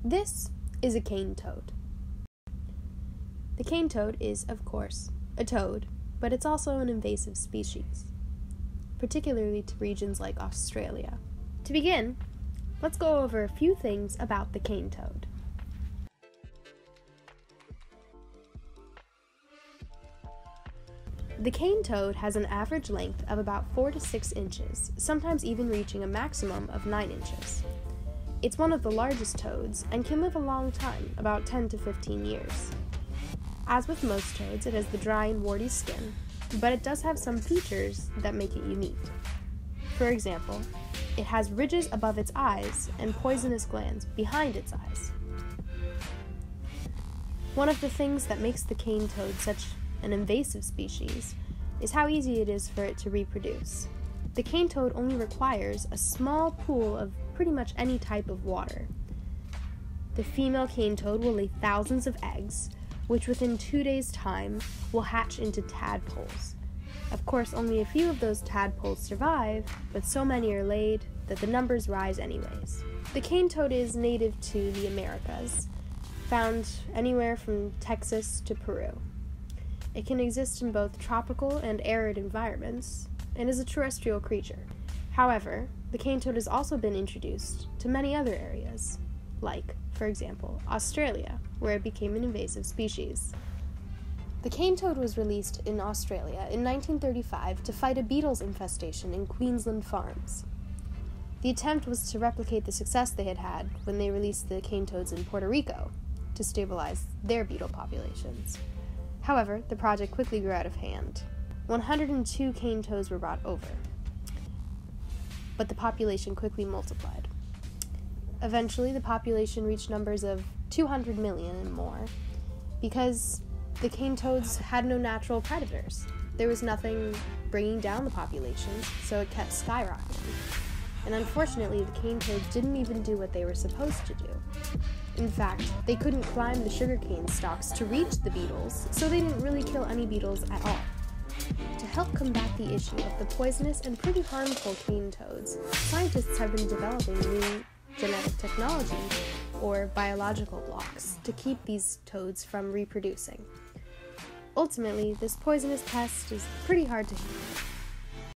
This is a cane toad. The cane toad is, of course, a toad, but it's also an invasive species, particularly to regions like Australia. To begin, let's go over a few things about the cane toad. The cane toad has an average length of about 4 to 6 inches, sometimes even reaching a maximum of 9 inches. It's one of the largest toads and can live a long time, about 10 to 15 years. As with most toads, it has the dry and warty skin, but it does have some features that make it unique. For example, it has ridges above its eyes and poisonous glands behind its eyes. One of the things that makes the cane toad such an invasive species is how easy it is for it to reproduce. The cane toad only requires a small pool of pretty much any type of water. The female cane toad will lay thousands of eggs, which within 2 days' time will hatch into tadpoles. Of course, only a few of those tadpoles survive, but so many are laid that the numbers rise anyways. The cane toad is native to the Americas, found anywhere from Texas to Peru. It can exist in both tropical and arid environments, and is a terrestrial creature. However, the cane toad has also been introduced to many other areas, like, for example, Australia, where it became an invasive species. The cane toad was released in Australia in 1935 to fight a beetles infestation in Queensland farms. The attempt was to replicate the success they had had when they released the cane toads in Puerto Rico to stabilize their beetle populations. However, the project quickly grew out of hand. 102 cane toads were brought over, but the population quickly multiplied. Eventually, the population reached numbers of 200 million and more, because the cane toads had no natural predators. There was nothing bringing down the populations, so it kept skyrocketing. And unfortunately, the cane toads didn't even do what they were supposed to do. In fact, they couldn't climb the sugarcane stalks to reach the beetles, so they didn't really kill any beetles at all. To help combat the issue of the poisonous and pretty harmful cane toads, scientists have been developing new genetic technology, or biological blocks, to keep these toads from reproducing. Ultimately, this poisonous pest is pretty hard to handle.